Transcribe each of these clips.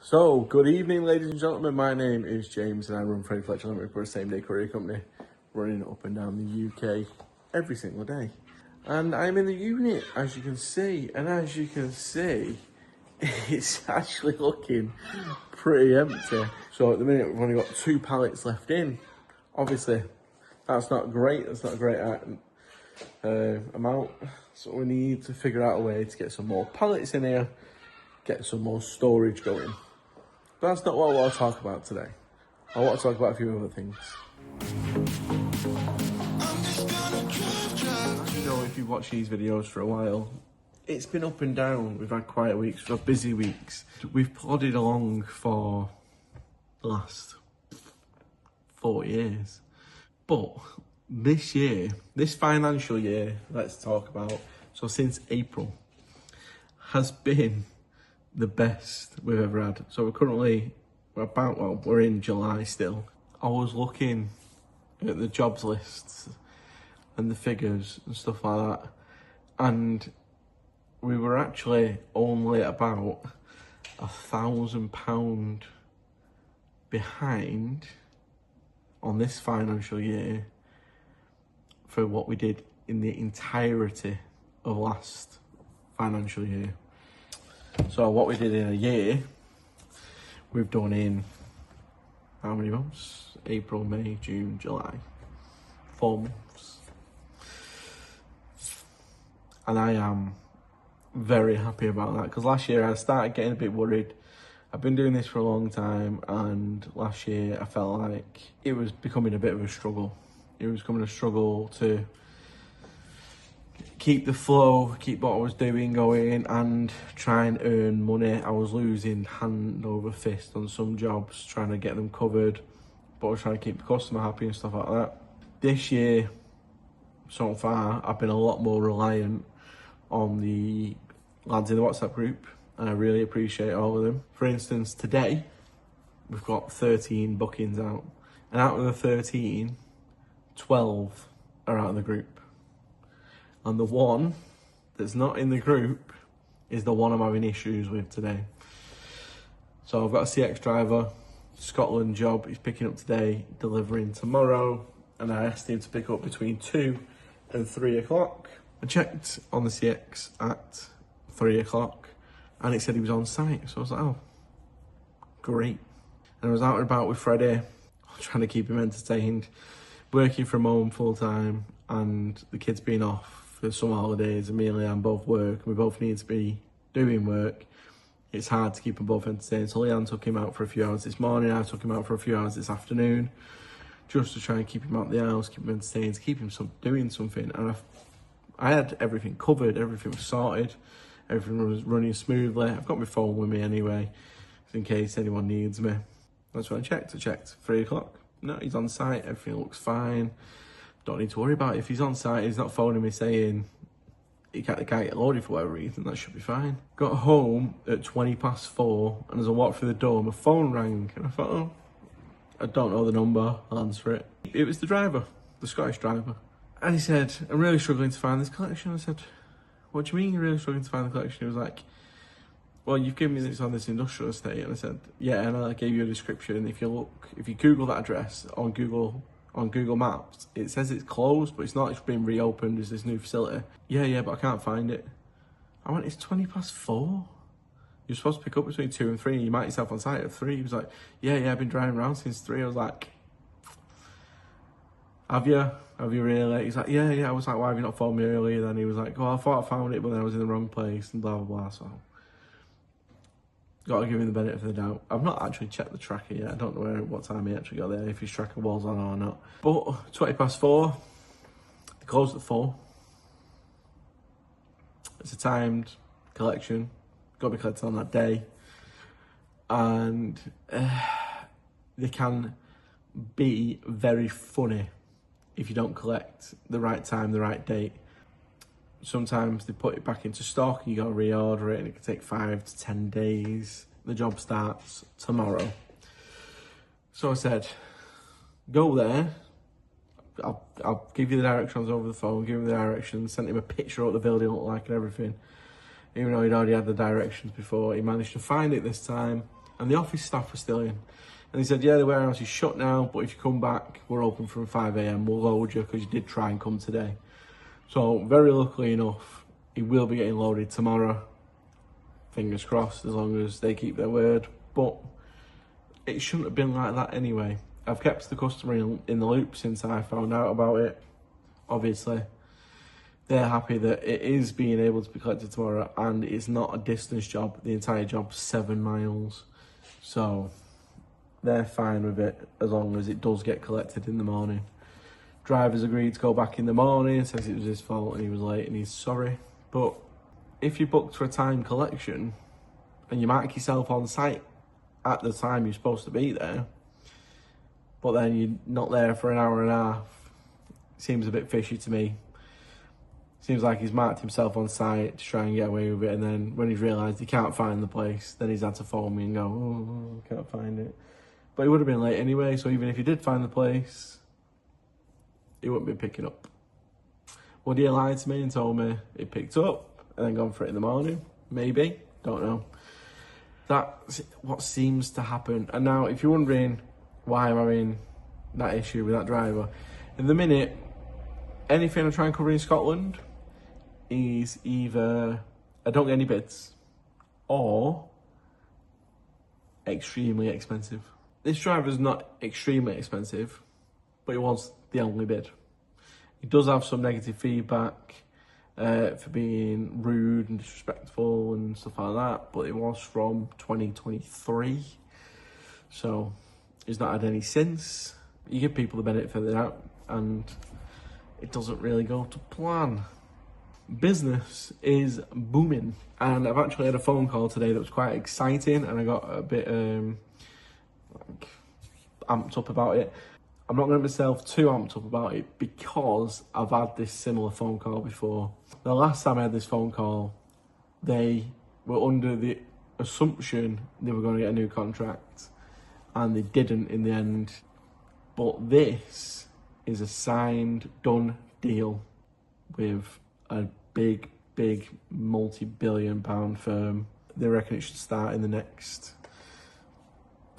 So, good evening, ladies and gentlemen. My name is James and I run Freddie Fletcher Limited. We're a same-day courier company running up and down the UK every single day. And I'm in the unit, as you can see. And as you can see, it's actually looking pretty empty. So at the minute, we've only got 2 pallets left in. Obviously, that's not great. That's not a great amount. So we need to figure out a way to get some more pallets in here, get some more storage going. But that's not what I want to talk about today. I want to talk about a few other things. As you know, if you've watched these videos for a while, it's been up and down. We've had quiet weeks, we've had busy weeks. We've plodded along for the last 4 years. But this year, this financial year, let's talk about, so since April, has been the best we've ever had. So we're in July still. I was looking at the jobs lists and the figures and stuff like that, and we were actually only about £1,000 behind on this financial year for what we did in the entirety of last financial year. So what we did in a year, we've done in how many months? April, May, June, July. 4 months. And I am very happy about that, because last year I started getting a bit worried. I've been doing this for a long time, and last year I felt like it was becoming a bit of a struggle. It was becoming a struggle to keep the flow, keep what I was doing going, and try and earn money. I was losing hand over fist on some jobs, trying to get them covered, but I was trying to keep the customer happy and stuff like that. This year, so far, I've been a lot more reliant on the lads in the WhatsApp group, and I really appreciate all of them. For instance, today, we've got 13 bookings out, and out of the 13, 12 are out of the group. And the one that's not in the group is the one I'm having issues with today. So I've got a CX driver, Scotland job. He's picking up today, delivering tomorrow. And I asked him to pick up between 2 and 3 o'clock. I checked on the CX at 3 o'clock and it said he was on site. So I was like, oh, great. And I was out and about with Freddie, trying to keep him entertained, working from home full time, and the kids being off for summer holidays, and me and Leanne both work, and we both need to be doing work. It's hard to keep them both entertained. So Leanne took him out for a few hours this morning, I took him out for a few hours this afternoon, just to try and keep him out of the house, keep him entertained, keep him doing something. And I had everything covered, everything was sorted, everything was running smoothly. I've got my phone with me anyway, in case anyone needs me. That's when I checked. 3 o'clock. No, he's on site, everything looks fine. Don't need to worry about it. If he's on site, he's not phoning me saying he can't get loaded for whatever reason, that should be fine. Got home at 4:20, and as I walked through the door, my phone rang, and I thought, oh, I don't know the number, I'll answer it. It was the driver, the Scottish driver. And he said, I'm really struggling to find this collection. I said, what do you mean you're really struggling to find the collection? He was like, well, you've given me this on this industrial estate. And I said, yeah, and I gave you a description. If you Google that address on Google Maps, it says it's closed, but it's not. It's been reopened as this new facility. Yeah, but I can't find it. I went, it's 4:20. You're supposed to pick up between 2 and 3, and you might yourself on site at 3. He was like, yeah, I've been driving around since 3. I was like, have you really? He's like, yeah. I was like, why have you not phoned me earlier? Then he was like, oh, I thought I found it, but then I was in the wrong place, and blah, blah, blah. So got to give him the benefit of the doubt. I've not actually checked the tracker yet. I don't know what time he actually got there, if his tracker was on or not. But 4:20, they closed at 4. It's a timed collection. Got to be collected on that day. And they can be very funny if you don't collect the right time, the right date. Sometimes they put it back into stock and you got to reorder it, and it can take 5 to 10 days. The job starts tomorrow. So I said, go there. I'll give you the directions over the phone, give him the directions, sent him a picture of what the building looked like and everything. Even though he'd already had the directions before, he managed to find it this time. and the office staff were still in. And he said, yeah, the warehouse is shut now, but if you come back, we're open from 5 a.m. We'll load you because you did try and come today. So very luckily enough, he will be getting loaded tomorrow. Fingers crossed, as long as they keep their word. But it shouldn't have been like that anyway. I've kept the customer in the loop since I found out about it. Obviously, they're happy that it is being able to be collected tomorrow, and it's not a distance job. The entire job's 7 miles. So they're fine with it as long as it does get collected in the morning. Driver's agreed to go back in the morning, says it was his fault and he was late and he's sorry. But if you booked for a time collection and you mark yourself on site at the time you're supposed to be there, but then you're not there for an hour and a half, seems a bit fishy to me. Seems like he's marked himself on site to try and get away with it, and then when he's realised he can't find the place, then he's had to phone me and go, oh, I can't find it. But he would have been late anyway, so even if he did find the place, he wouldn't be picking up. Would he have lied to me and told me he picked up and then gone for it in the morning? Maybe, don't know. That's what seems to happen. And now, if you're wondering why I'm having that issue with that driver, in the minute, anything I try and cover in Scotland is either I don't get any bids or extremely expensive. This driver's not extremely expensive, but it was the only bid. He does have some negative feedback for being rude and disrespectful and stuff like that, but it was from 2023, so he's not had any since. You give people the benefit of the doubt, and it doesn't really go to plan. Business is booming, and I've actually had a phone call today that was quite exciting, and I got a bit amped up about it. I'm not going to myself too amped up about it because I've had this similar phone call before. The last time I had this phone call, they were under the assumption they were going to get a new contract, and they didn't in the end. But this is a signed, done deal with a big multi-billion-pound firm. They reckon it should start in the next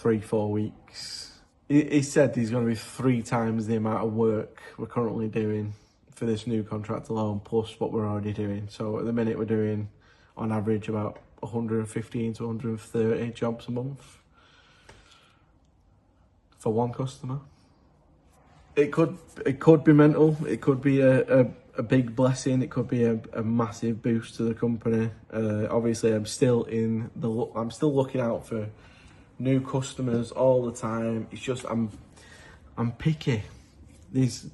3-4 weeks. He said there's going to be 3 times the amount of work we're currently doing for this new contract alone, plus what we're already doing. So at the minute we're doing, on average, about 115 to 130 jobs a month for one customer. It could be mental. It could be a big blessing. It could be a massive boost to the company. Obviously, I'm still looking out for new customers all the time. It's just I'm picky. These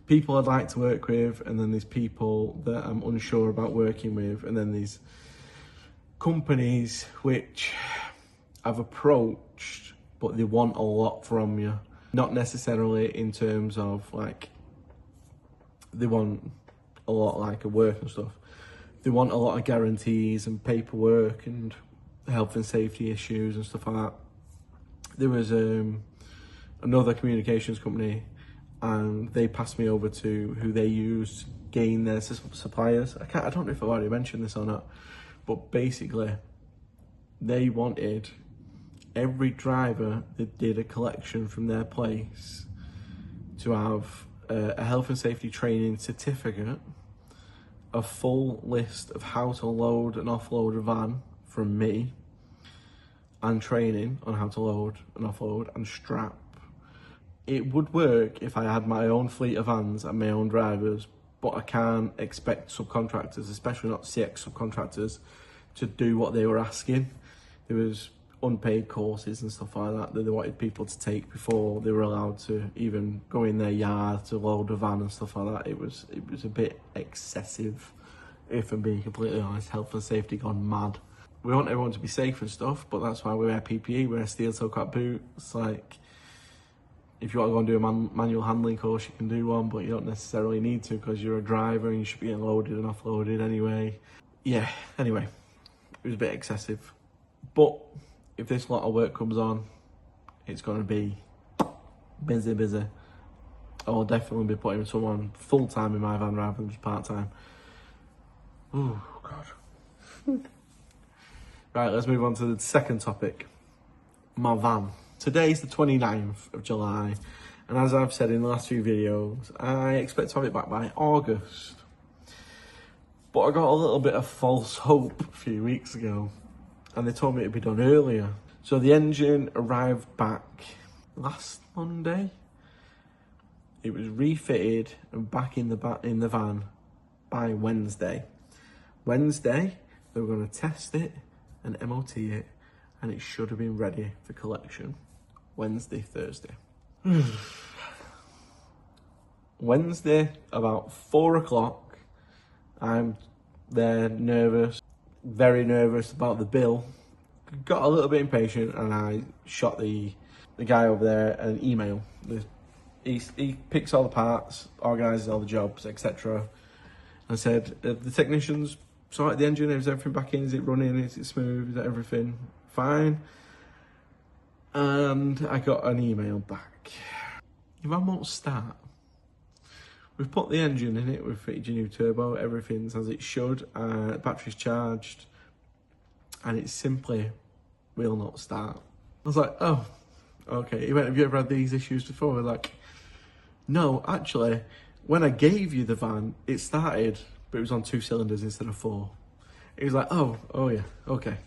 people I'd like to work with, and then there's people that I'm unsure about working with, and then these companies which I've approached, but they want a lot from you. Not necessarily in terms of like, they want a lot like of work and stuff. They want a lot of guarantees and paperwork and health and safety issues and stuff like that. There was another communications company, and they passed me over to who they use to gain their suppliers. I don't know if I've already mentioned this or not, but basically they wanted every driver that did a collection from their place to have a health and safety training certificate, a full list of how to load and offload a van from me, and training on how to load and offload and strap. It would work if I had my own fleet of vans and my own drivers, but I can't expect subcontractors, especially not CX subcontractors, to do what they were asking. There was unpaid courses and stuff like that they wanted people to take before they were allowed to even go in their yard to load a van and stuff like that. It was a bit excessive, if I'm being completely honest. Health and safety gone mad. We want everyone to be safe and stuff, but that's why we wear PPE, we wear steel toe cap boots. Like, if you want to go and do a manual handling course, you can do one, but you don't necessarily need to because you're a driver and you should be getting loaded and offloaded anyway. Yeah, anyway, it was a bit excessive. But if this lot of work comes on, it's going to be busy. I'll definitely be putting someone full-time in my van rather than just part-time. Oh, God. Right, let's move on to the second topic. my van. Today's the 29th of July, and as I've said in the last few videos, I expect to have it back by August. But I got a little bit of false hope a few weeks ago, and they told me it'd be done earlier. So the engine arrived back last Monday. It was refitted and back in the van by Wednesday. Wednesday, they were going to test it and MOT it, and it should have been ready for collection Wednesday, Thursday. Wednesday, about 4 o'clock, I'm there nervous, very nervous about the bill. Got a little bit impatient, and I shot the guy over there an email. He picks all the parts, organises all the jobs, etc. I said, the technicians sorted the engine, is everything back in, is it running, is it smooth, is everything fine? And I got an email back. Your van won't start. We've put the engine in it, we've fitted your new turbo, everything's as it should, battery's charged, and it simply will not start. I was like, oh, okay. He went, have you ever had these issues before? We're like, no, actually, when I gave you the van, it started, but it was on 2 cylinders instead of 4. He was like, oh yeah, okay.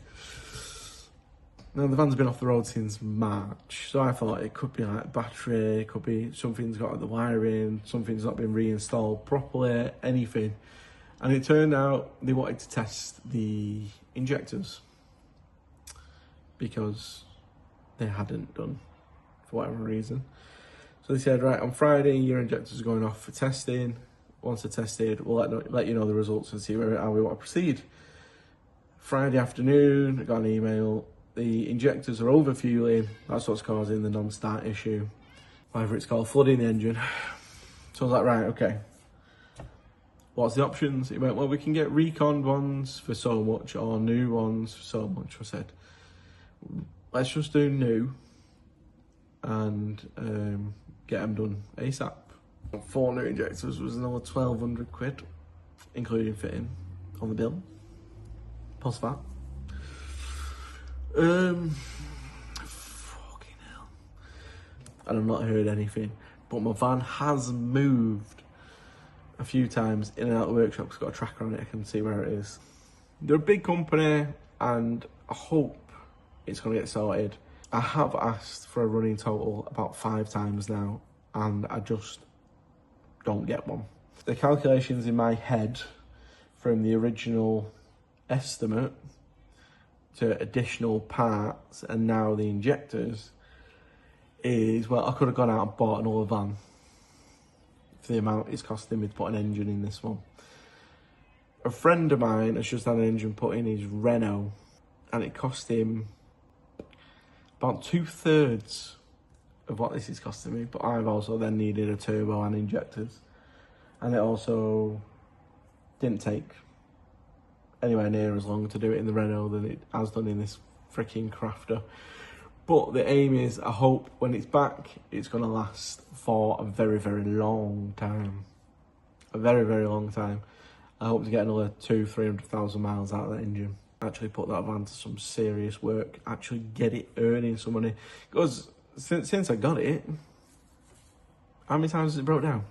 Now the van's been off the road since March, so I thought it could be like battery, it could be something's got the wiring, something's not been reinstalled properly, anything. And it turned out they wanted to test the injectors because they hadn't done for whatever reason. So they said, right, on Friday, your injectors are going off for testing. Once they're tested, we'll let you know the results and see how we want to proceed. Friday afternoon, I got an email. The injectors are overfueling. That's what's causing the non-start issue. Whatever it's called, flooding the engine. So I was like, right, okay. What's the options? He went, well, we can get reconned ones for so much or new ones for so much. I said, let's just do new and get them done ASAP. 4 new injectors was another 1,200 quid, including fitting on the bill, plus that. Fucking hell. And I've not heard anything, but my van has moved a few times in and out of the workshop. It's got a tracker on it, I can see where it is. They're a big company, and I hope it's going to get sorted. I have asked for a running total about 5 times now, and I just don't get one. The calculations in my head from the original estimate to additional parts and now the injectors is, well, I could have gone out and bought another van for the amount it's costing me to put an engine in this one. A friend of mine has just had an engine put in his Renault, and it cost him about 2/3 of what this is costing me, but I've also then needed a turbo and injectors, and it also didn't take anywhere near as long to do it in the Renault than it has done in this freaking crafter. But the aim is, I hope when it's back, it's going to last for a very, very long time. A very, very long time. I hope to get another 200,000-300,000 miles out of that engine. Actually put that van to some serious work. Actually get it earning some money. Because since I got it, how many times has it broke down?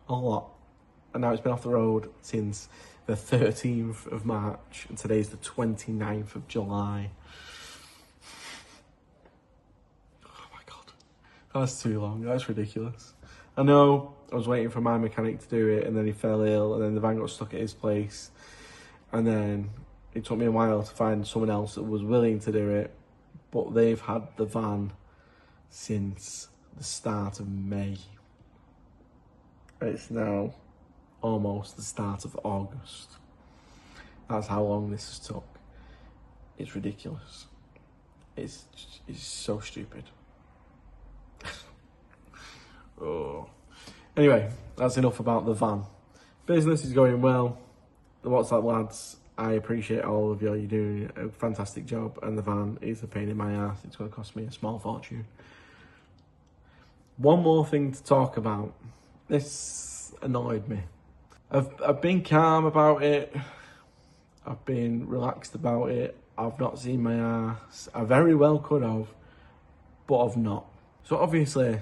A lot. And now it's been off the road since the 13th of March, and today's the 29th of July. Oh my God, that's too long, that's ridiculous. I know, I was waiting for my mechanic to do it, and then he fell ill, and then the van got stuck at his place, and then it took me a while to find someone else that was willing to do it, but they've had the van since the start of May. It's now almost the start of August. That's how long this has took. It's ridiculous. It's so stupid. Oh. Anyway, that's enough about the van. Business is going well. The WhatsApp lads, I appreciate all of you. You're doing a fantastic job, and the van is a pain in my ass. It's going to cost me a small fortune. One more thing to talk about. This annoyed me. I've been calm about it. I've been relaxed about it. I've not seen my ass. I very well could have, but I've not. So obviously,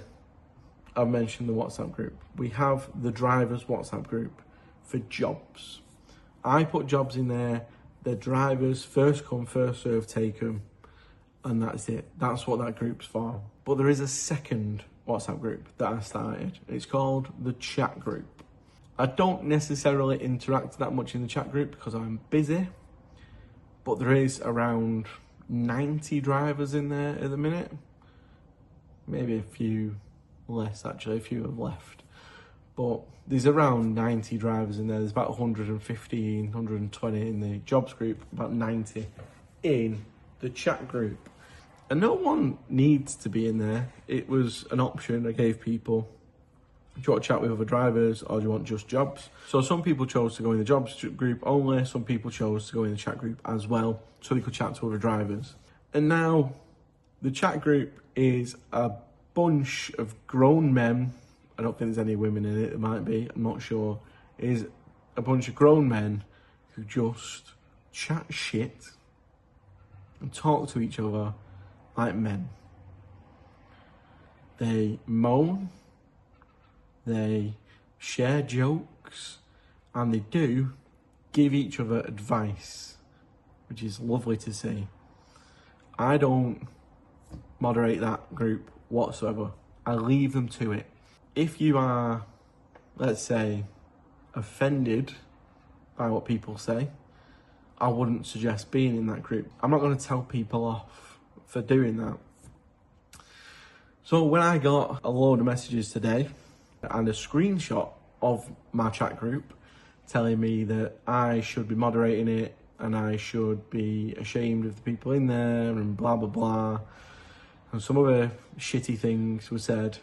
I've mentioned the WhatsApp group. We have the drivers WhatsApp group for jobs. I put jobs in there. The drivers, first come, first serve, take them. And that's it. That's what that group's for. But there is a second WhatsApp group that I started. It's called the chat group. I don't necessarily interact that much in the chat group because I'm busy. But there is around 90 drivers in there at the minute. Maybe a few less, actually. A few have left. But there's around 90 drivers in there. There's about 115, 120 in the jobs group, about 90 in the chat group. And no one needs to be in there. It was an option I gave people. Do you want to chat with other drivers or do you want just jobs? So some people chose to go in the jobs group only. Some people chose to go in the chat group as well, so they could chat to other drivers. And now the chat group is a bunch of grown men. I don't think there's any women in it. There might be, I'm not sure. It is a bunch of grown men who just chat shit and talk to each other like men. They moan, they share jokes, and they do give each other advice, which is lovely to see. I don't moderate that group whatsoever. I leave them to it. If you are, let's say, offended by what people say, I wouldn't suggest being in that group. I'm not going to tell people off for doing that. So when I got a load of messages today and a screenshot of my chat group telling me that I should be moderating it and I should be ashamed of the people in there and blah, blah, blah, and some other shitty things were said,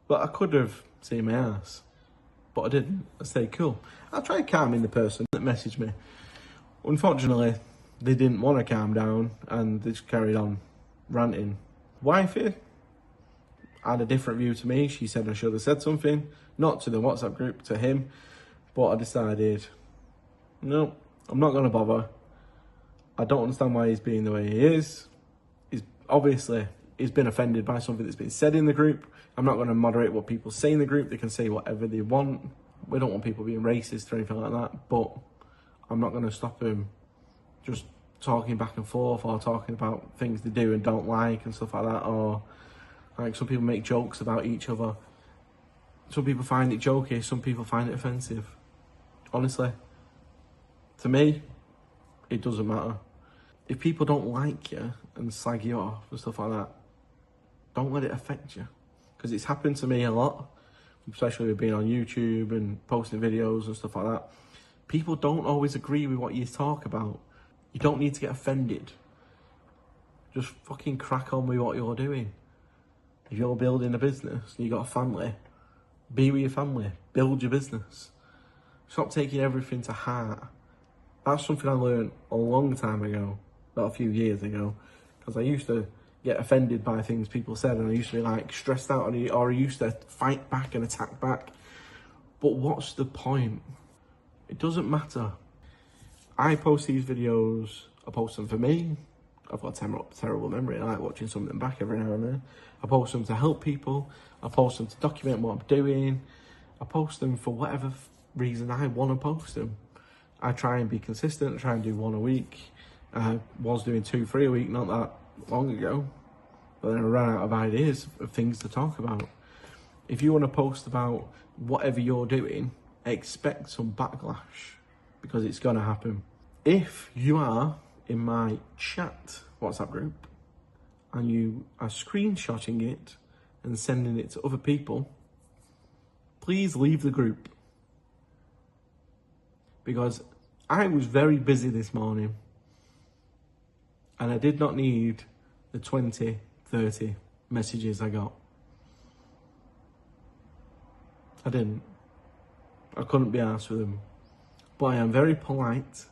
but I could have seen my ass, but I didn't. I stayed cool. I tried calming the person that messaged me. Unfortunately, they didn't want to calm down and they just carried on ranting. Wifey had a different view to me. She said I should have said something, not to the WhatsApp group, to him, but I decided, no, I'm not going to bother. I don't understand why he's being the way he is. He's been offended by something that's been said in the group. I'm not going to moderate what people say in the group. They can say whatever they want. We don't want people being racist or anything like that, but I'm not going to stop him just talking back and forth or talking about things they do and don't like and stuff like that, or like some people make jokes about each other. Some people find it jokey, some people find it offensive. Honestly, to me, it doesn't matter. If people don't like you and slag you off and stuff like that, don't let it affect you. Because it's happened to me a lot, especially with being on YouTube and posting videos and stuff like that. People don't always agree with what you talk about. You don't need to get offended. Just fucking crack on with what you're doing. If you're building a business and you've got a family, be with your family, build your business. Stop taking everything to heart. That's something I learned a long time ago, about a few years ago, because I used to get offended by things people said and I used to be like stressed out or I used to fight back and attack back. But what's the point? It doesn't matter. I post these videos, I post them for me. I've got a terrible memory. I like watching some of them back every now and then. I post them to help people. I post them to document what I'm doing. I post them for whatever reason I want to post them. I try and be consistent. I try and do one a week. I was doing 2, 3 a week not that long ago. But then I ran out of ideas of things to talk about. If you want to post about whatever you're doing, expect some backlash because it's going to happen. If you are in my chat WhatsApp group and you are screenshotting it and sending it to other people, please leave the group. Because I was very busy this morning and I did not need the 20, 30 messages I got. I didn't. I couldn't be arsed with them. But I am very polite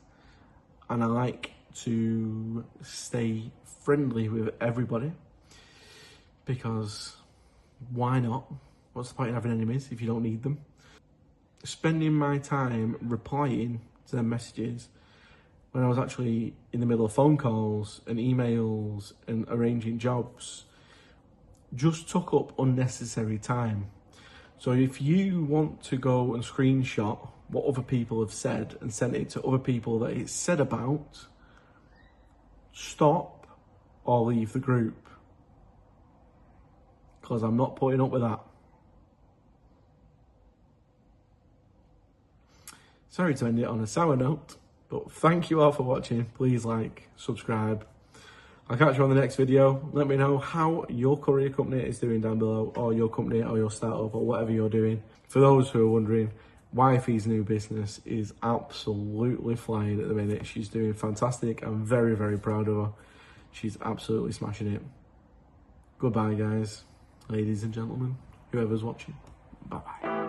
and I like to stay friendly with everybody because why not? What's the point in having enemies if you don't need them? Spending my time replying to their messages when I was actually in the middle of phone calls and emails and arranging jobs just took up unnecessary time. So if you want to go and screenshot what other people have said and send it to other people that it's said about, stop or leave the group. Because I'm not putting up with that. Sorry to end it on a sour note, but thank you all for watching. Please like, subscribe. I'll catch you on the next video. Let me know how your courier company is doing down below, or your company or your startup or whatever you're doing. For those who are wondering, Wifey's new business is absolutely flying at the minute. She's doing fantastic. I'm very, very proud of her. She's absolutely smashing it. Goodbye, guys, ladies and gentlemen, whoever's watching. Bye-bye.